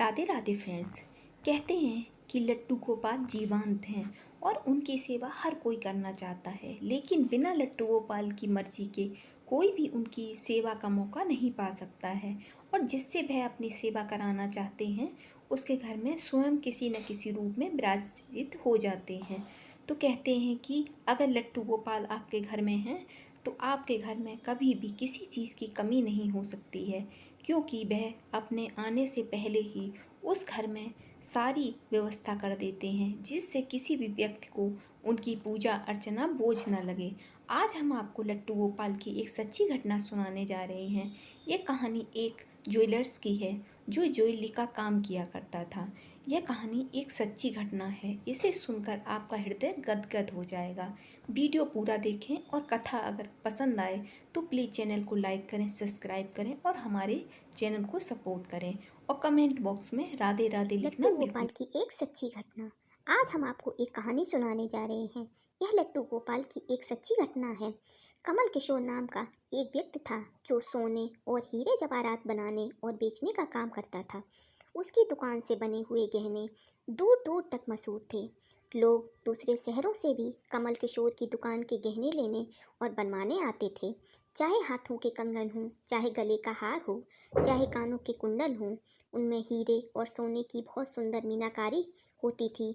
Radhe Radhe friends. कहते हैं कि लट्टू गोपाल जीवंत हैं और उनकी सेवा हर कोई करना चाहता है, लेकिन बिना लट्टू गोपाल की मर्जी के कोई भी उनकी सेवा का मौका नहीं पा सकता है। और जिससे वह अपनी सेवा कराना चाहते हैं उसके घर में स्वयं किसी न किसी रूप में विराजित हो जाते हैं। तो कहते हैं कि अगर लट्टू गोपाल आपके घर में हैं तो आपके घर में कभी भी किसी चीज़ की कमी नहीं हो सकती है, क्योंकि वह अपने आने से पहले ही उस घर में सारी व्यवस्था कर देते हैं, जिससे किसी भी व्यक्ति को उनकी पूजा अर्चना बोझ न लगे। आज हम आपको लट्टू गोपाल की एक सच्ची घटना सुनाने जा रहे हैं। ये कहानी एक ज्वेलर्स की है जो ज्वेलरी का काम किया करता था। यह कहानी एक सच्ची घटना है, इसे सुनकर आपका हृदय गदगद हो जाएगा। वीडियो पूरा देखें और कथा अगर पसंद आए तो प्लीज़ चैनल को लाइक करें, सब्सक्राइब करें और हमारे चैनल को सपोर्ट करें और कमेंट बॉक्स में राधे राधे लिखना लट्टू बिल्कुल। गोपाल की एक सच्ची घटना। आज हम आपको एक कहानी सुनाने जा रहे हैं। यह लट्टू गोपाल की एक सच्ची घटना है। कमल किशोर नाम का एक व्यक्ति था जो सोने और हीरे जवाहरात बनाने और बेचने का काम करता था। उसकी दुकान से बने हुए गहने दूर दूर तक मशहूर थे। लोग दूसरे शहरों से भी कमल किशोर की दुकान के गहने लेने और बनवाने आते थे। चाहे हाथों के कंगन हों, चाहे गले का हार हो, चाहे कानों के कुंडल हों, उनमें हीरे और सोने की बहुत सुंदर मीनाकारी होती थी।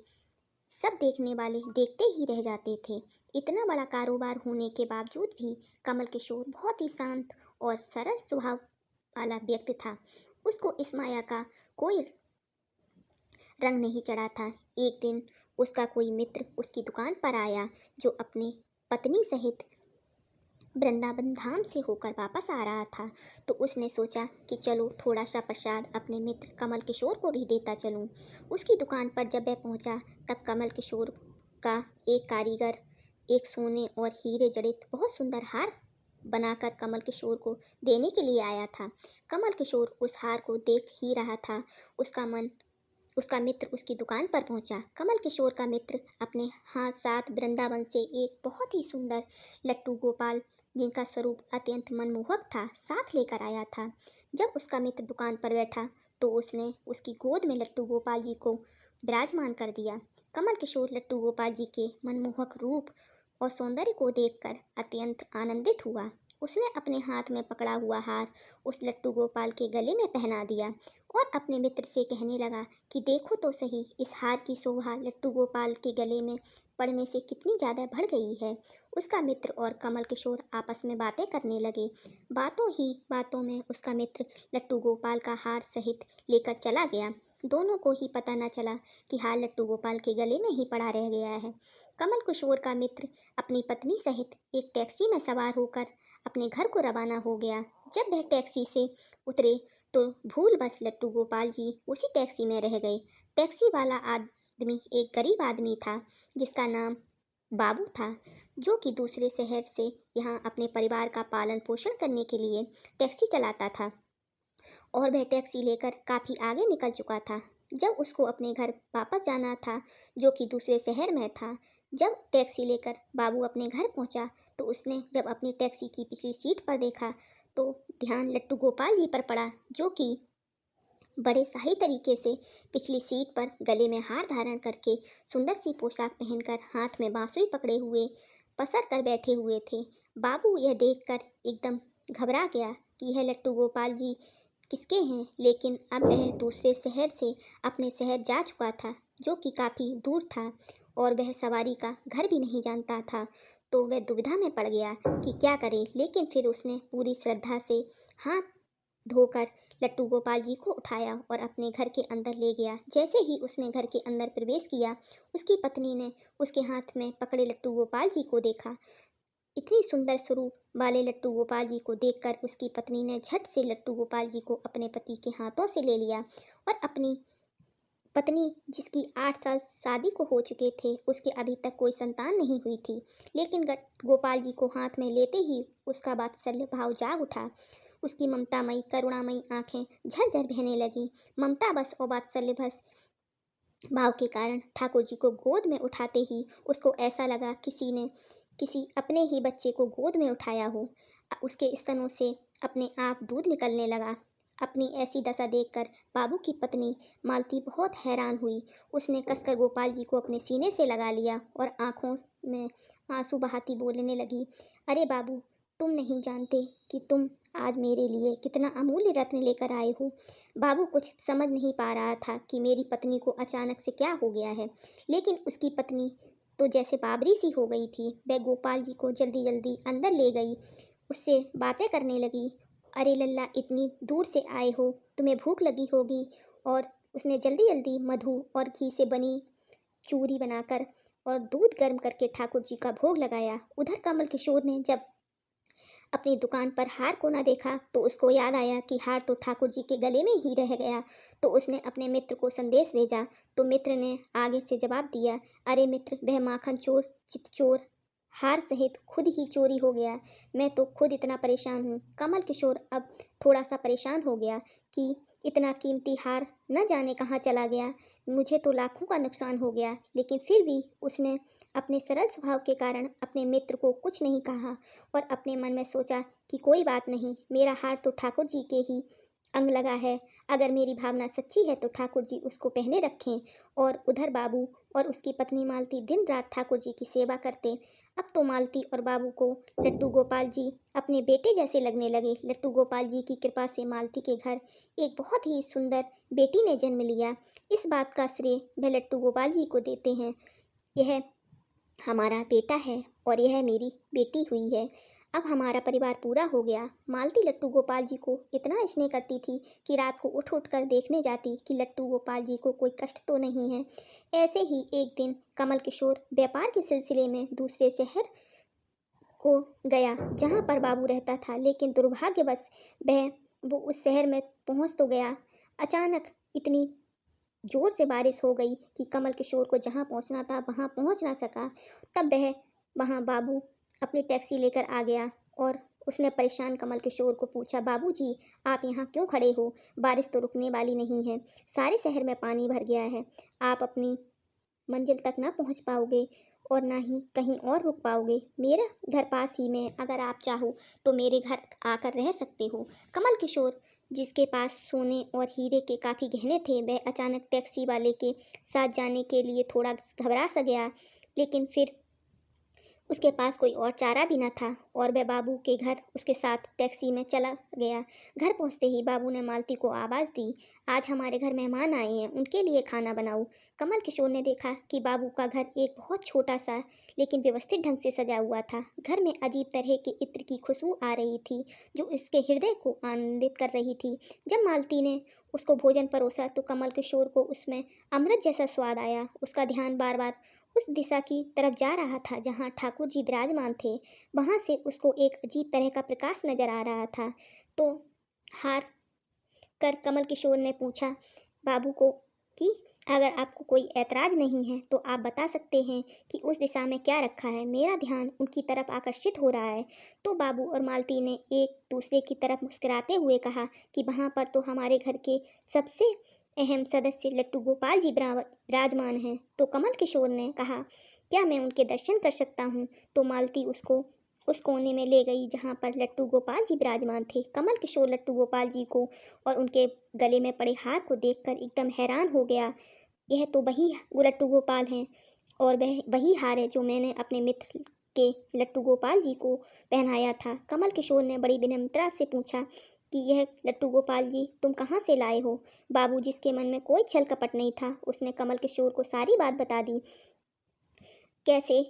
सब देखने वाले देखते ही रह जाते थे। इतना बड़ा कारोबार होने के बावजूद भी कमल किशोर बहुत ही शांत और सरल स्वभाव वाला व्यक्ति था। उसको इस माया का कोई रंग नहीं चढ़ा था। एक दिन उसका कोई मित्र उसकी दुकान पर आया जो अपनी पत्नी सहित वृंदावन धाम से होकर वापस आ रहा था। तो उसने सोचा कि चलो थोड़ा सा प्रसाद अपने मित्र कमल किशोर को भी देता चलूं। उसकी दुकान पर जब वह पहुंचा तब कमल किशोर का एक कारीगर एक सोने और हीरे जड़ित बहुत सुंदर हार बनाकर कमल किशोर को देने के लिए आया था। कमल किशोर उस हार को देख ही रहा था। उसका मित्र उसकी दुकान पर पहुंचा। कमल किशोर का मित्र अपने हाथ साथ वृंदावन से एक बहुत ही सुंदर लट्टू गोपाल, जिनका स्वरूप अत्यंत मनमोहक था, साथ लेकर आया था। जब उसका मित्र दुकान पर बैठा तो उसने उसकी गोद में लट्टू गोपाल जी को विराजमान कर दिया। कमल किशोर लट्टू गोपाल जी के मनमोहक रूप और सौंदर्य को देखकर अत्यंत आनंदित हुआ। उसने अपने हाथ में पकड़ा हुआ हार उस लट्टू गोपाल के गले में पहना दिया और अपने मित्र से कहने लगा कि देखो तो सही, इस हार की शोभा लट्टू गोपाल के गले में पड़ने से कितनी ज़्यादा बढ़ गई है। उसका मित्र और कमल किशोर आपस में बातें करने लगे। बातों ही बातों में उसका मित्र लट्टू गोपाल का हार सहित लेकर चला गया। दोनों को ही पता न चला कि हार लट्टू गोपाल के गले में ही पड़ा रह गया है। कमल किशोर का मित्र अपनी पत्नी सहित एक टैक्सी में सवार होकर अपने घर को रवाना हो गया। जब वह टैक्सी से उतरे तो भूलवश लट्टू गोपाल जी उसी टैक्सी में रह गए। टैक्सी वाला आदमी एक गरीब आदमी था जिसका नाम बाबू था, जो कि दूसरे शहर से यहाँ अपने परिवार का पालन पोषण करने के लिए टैक्सी चलाता था और वह टैक्सी लेकर काफ़ी आगे निकल चुका था। जब उसको अपने घर वापस जाना था, जो कि दूसरे शहर में था, जब टैक्सी लेकर बाबू अपने घर पहुंचा तो उसने जब अपनी टैक्सी की पिछली सीट पर देखा तो ध्यान लट्टू गोपाल जी पर पड़ा, जो कि बड़े शाही तरीके से पिछली सीट पर गले में हार धारण करके सुंदर सी पोशाक पहनकर हाथ में बांसुरी पकड़े हुए पसर कर बैठे हुए थे। बाबू यह देखकर एकदम घबरा गया कि यह लट्टू गोपाल जी किसके हैं, लेकिन अब वह दूसरे शहर से अपने शहर जा चुका था, जो कि काफ़ी दूर था और वह सवारी का घर भी नहीं जानता था। तो वह दुविधा में पड़ गया कि क्या करे, लेकिन फिर उसने पूरी श्रद्धा से हाथ धोकर लट्टू गोपाल जी को उठाया और अपने घर के अंदर ले गया। जैसे ही उसने घर के अंदर प्रवेश किया, उसकी पत्नी ने उसके हाथ में पकड़े लट्टू गोपाल जी को देखा। इतनी सुंदर स्वरूप वाले लट्टू गोपाल जी को देखकर उसकी पत्नी ने झट से लट्टू गोपाल जी को अपने पति के हाथों से ले लिया और अपनी पत्नी, जिसकी 8 साल शादी को हो चुके थे, उसके अभी तक कोई संतान नहीं हुई थी, लेकिन गोपाल जी को हाथ में लेते ही उसका वात्सल्य भाव जाग उठा। उसकी ममतामयी करुणामयी आंखें झरझर बहने लगीं। ममता बस और वात्सल्य बस भाव के कारण ठाकुर जी को गोद में उठाते ही उसको ऐसा लगा किसी ने किसी अपने ही बच्चे को गोद में उठाया हो। उसके स्तनों से अपने आप दूध निकलने लगा। अपनी ऐसी दशा देखकर बाबू की पत्नी मालती बहुत हैरान हुई। उसने कसकर गोपाल जी को अपने सीने से लगा लिया और आंखों में आंसू बहाती बोलने लगी, अरे बाबू, तुम नहीं जानते कि तुम आज मेरे लिए कितना अमूल्य रत्न लेकर आए हो। बाबू कुछ समझ नहीं पा रहा था कि मेरी पत्नी को अचानक से क्या हो गया है, लेकिन उसकी पत्नी तो जैसे बाबरी सी हो गई थी। वह गोपाल जी को जल्दी जल्दी अंदर ले गई, उससे बातें करने लगी। अरे लल्ला, इतनी दूर से आए हो, तुम्हें भूख लगी होगी। और उसने जल्दी जल्दी मधु और घी से बनी चूरी बनाकर और दूध गर्म करके ठाकुर जी का भोग लगाया। उधर कमल किशोर ने जब अपनी दुकान पर हार को ना देखा तो उसको याद आया कि हार तो ठाकुर जी के गले में ही रह गया। तो उसने अपने मित्र को संदेश भेजा। तो मित्र ने आगे से जवाब दिया, अरे मित्र, वह माखन चोर चितचोर हार सहित खुद ही चोरी हो गया। मैं तो खुद इतना परेशान हूँ। कमल किशोर अब थोड़ा सा परेशान हो गया कि इतना कीमती हार न जाने कहाँ चला गया। मुझे तो लाखों का नुकसान हो गया। लेकिन फिर भी उसने अपने सरल स्वभाव के कारण अपने मित्र को कुछ नहीं कहा और अपने मन में सोचा कि कोई बात नहीं, मेरा हार तो ठाकुर जी के ही अंग लगा है। अगर मेरी भावना सच्ची है तो ठाकुर जी उसको पहने रखें। और उधर बाबू और उसकी पत्नी मालती दिन रात ठाकुर जी की सेवा करते। अब तो मालती और बाबू को लट्टू गोपाल जी अपने बेटे जैसे लगने लगे। लट्टू गोपाल जी की कृपा से मालती के घर एक बहुत ही सुंदर बेटी ने जन्म लिया। इस बात का श्रेय वह लट्टू गोपाल जी को देते हैं। यह हमारा बेटा है और यह मेरी बेटी हुई है। अब हमारा परिवार पूरा हो गया। मालती लट्टू गोपाल जी को इतना स्नेह करती थी कि रात को उठ उठ कर देखने जाती कि लट्टू गोपाल जी को कोई कष्ट तो नहीं है। ऐसे ही एक दिन कमल किशोर व्यापार के सिलसिले में दूसरे शहर को गया जहाँ पर बाबू रहता था, लेकिन दुर्भाग्यवश वह वो उस शहर में पहुँच तो गया, अचानक इतनी जोर से बारिश हो गई कि कमल किशोर को जहाँ पहुँचना था वहाँ पहुँच ना सका। तब वह वहाँ बाबू अपनी टैक्सी लेकर आ गया और उसने परेशान कमल किशोर को पूछा, बाबू जी, आप यहाँ क्यों खड़े हो? बारिश तो रुकने वाली नहीं है, सारे शहर में पानी भर गया है, आप अपनी मंजिल तक ना पहुँच पाओगे और ना ही कहीं और रुक पाओगे। मेरा घर पास ही में, अगर आप चाहो तो मेरे घर आकर रह सकते हो। कमल किशोर, जिसके पास सोने और हीरे के काफ़ी गहने थे, वह अचानक टैक्सी वाले के साथ जाने के लिए थोड़ा घबरा सा गया, लेकिन फिर उसके पास कोई और चारा भी न था और वह बाबू के घर उसके साथ टैक्सी में चला गया। घर पहुंचते ही बाबू ने मालती को आवाज़ दी, आज हमारे घर मेहमान आए हैं, उनके लिए खाना बनाओ। कमल किशोर ने देखा कि बाबू का घर एक बहुत छोटा सा लेकिन व्यवस्थित ढंग से सजा हुआ था। घर में अजीब तरह के इत्र की खुशबू आ रही थी जो इसके हृदय को आनंदित कर रही थी। जब मालती ने उसको भोजन परोसा तो कमल किशोर को उसमें अमृत जैसा स्वाद आया। उसका ध्यान बार बार उस दिशा की तरफ जा रहा था जहाँ ठाकुर जी विराजमान थे। वहाँ से उसको एक अजीब तरह का प्रकाश नजर आ रहा था। तो हार कर कमल किशोर ने पूछा बाबू को कि अगर आपको कोई ऐतराज नहीं है तो आप बता सकते हैं कि उस दिशा में क्या रखा है, मेरा ध्यान उनकी तरफ आकर्षित हो रहा है। तो बाबू और मालती ने एक दूसरे की तरफ मुस्कुराते हुए कहा कि वहाँ पर तो हमारे घर के सबसे अहम सदस्य लट्टू गोपाल जी विराजमान हैं। तो कमल किशोर ने कहा, क्या मैं उनके दर्शन कर सकता हूँ? तो मालती उसको उस कोने में ले गई जहाँ पर लट्टू गोपाल जी विराजमान थे। कमल किशोर लट्टू गोपाल जी को और उनके गले में पड़े हार को देखकर एकदम हैरान हो गया। यह तो वही लट्टू गोपाल हैं और वह वही हार है जो मैंने अपने मित्र के लट्टू गोपाल जी को पहनाया था। कमल किशोर ने बड़ी विनम्रता से पूछा कि यह लट्टू गोपाल जी तुम कहाँ से लाए हो? बाबू, जिसके मन में कोई छल कपट नहीं था, उसने कमल किशोर को सारी बात बता दी। कैसे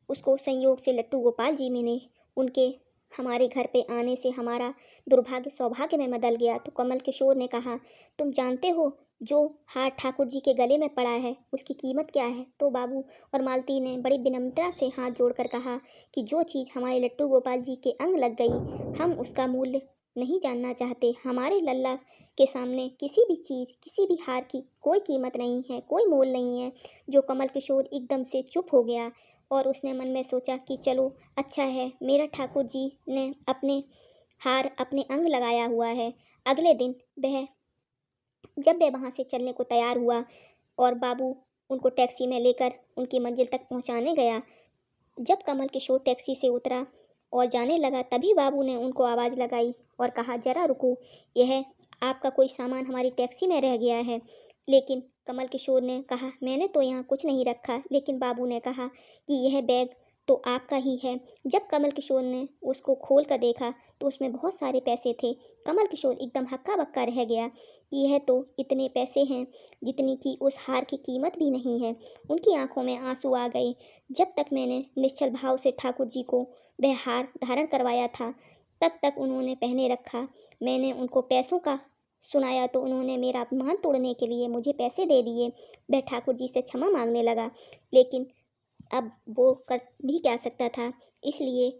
उसको संयोग से लट्टू गोपाल जी ने उनके हमारे घर पे आने से हमारा दुर्भाग्य सौभाग्य में बदल गया। तो कमल किशोर ने कहा, तुम जानते हो जो हार ठाकुर जी के गले में पड़ा है उसकी कीमत क्या है? तो बाबू और मालती ने बड़ी विनम्रता से हाथ जोड़कर कहा कि जो चीज़ हमारे लट्टू गोपाल जी के अंग लग गई, हम उसका मूल्य नहीं जानना चाहते। हमारे लल्ला के सामने किसी भी चीज़, किसी भी हार की कोई कीमत नहीं है, कोई मोल नहीं है। जो कमल किशोर एकदम से चुप हो गया और उसने मन में सोचा कि चलो अच्छा है, मेरा ठाकुर जी ने अपने हार अपने अंग लगाया हुआ है। अगले दिन वह जब वह वहाँ से चलने को तैयार हुआ और बाबू उनको टैक्सी में लेकर उनकी मंजिल तक पहुँचाने गया, जब कमल किशोर टैक्सी से उतरा और जाने लगा तभी बाबू ने उनको आवाज़ लगाई और कहा, जरा रुको, यह आपका कोई सामान हमारी टैक्सी में रह गया है। लेकिन कमल किशोर ने कहा, मैंने तो यहाँ कुछ नहीं रखा। लेकिन बाबू ने कहा कि यह बैग तो आपका ही है। जब कमल किशोर ने उसको खोल कर देखा तो उसमें बहुत सारे पैसे थे। कमल किशोर एकदम हक्का बक्का रह गया कि यह तो इतने पैसे हैं जितनी कि उस हार की कीमत भी नहीं है। उनकी आंखों में आंसू आ गए। जब तक मैंने निश्चल भाव से ठाकुर जी को वह हार धारण करवाया था, तब तक उन्होंने पहने रखा। मैंने उनको पैसों का सुनाया तो उन्होंने मेरा अपमान तोड़ने के लिए मुझे पैसे दे दिए। वह ठाकुर जी से क्षमा मांगने लगा, लेकिन अब वो कर भी क्या सकता था। इसलिए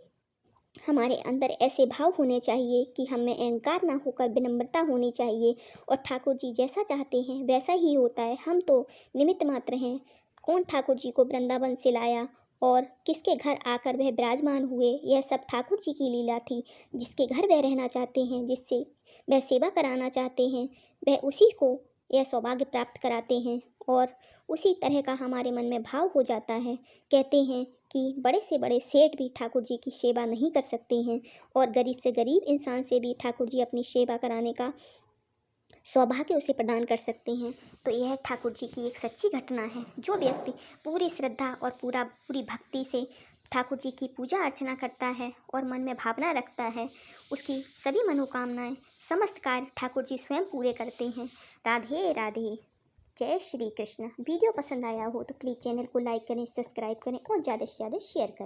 हमारे अंदर ऐसे भाव होने चाहिए कि हम में अहंकार ना होकर विनम्रता होनी चाहिए, और ठाकुर जी जैसा चाहते हैं वैसा ही होता है। हम तो निमित्त मात्र हैं। कौन ठाकुर जी को वृंदावन से लाया और किसके घर आकर वह विराजमान हुए, यह सब ठाकुर जी की लीला थी। जिसके घर वह रहना चाहते हैं, जिससे वह सेवा कराना चाहते हैं, वह उसी को यह सौभाग्य प्राप्त कराते हैं। और उसी तरह का हमारे मन में भाव हो जाता है। कहते हैं कि बड़े से बड़े सेठ भी ठाकुर जी की सेवा नहीं कर सकते हैं, और गरीब से गरीब इंसान से भी ठाकुर जी अपनी सेवा कराने का सौभाग्य उसे प्रदान कर सकते हैं। तो यह ठाकुर जी की एक सच्ची घटना है। जो व्यक्ति पूरी श्रद्धा और पूरी भक्ति से ठाकुर जी की पूजा अर्चना करता है और मन में भावना रखता है, उसकी सभी मनोकामनाएं, समस्त कार्य ठाकुर जी स्वयं पूरे करते हैं। राधे राधे। जय श्री कृष्ण। वीडियो पसंद आया हो तो प्लीज़ चैनल को लाइक करें, सब्सक्राइब करें और ज़्यादा से ज़्यादा शेयर करें।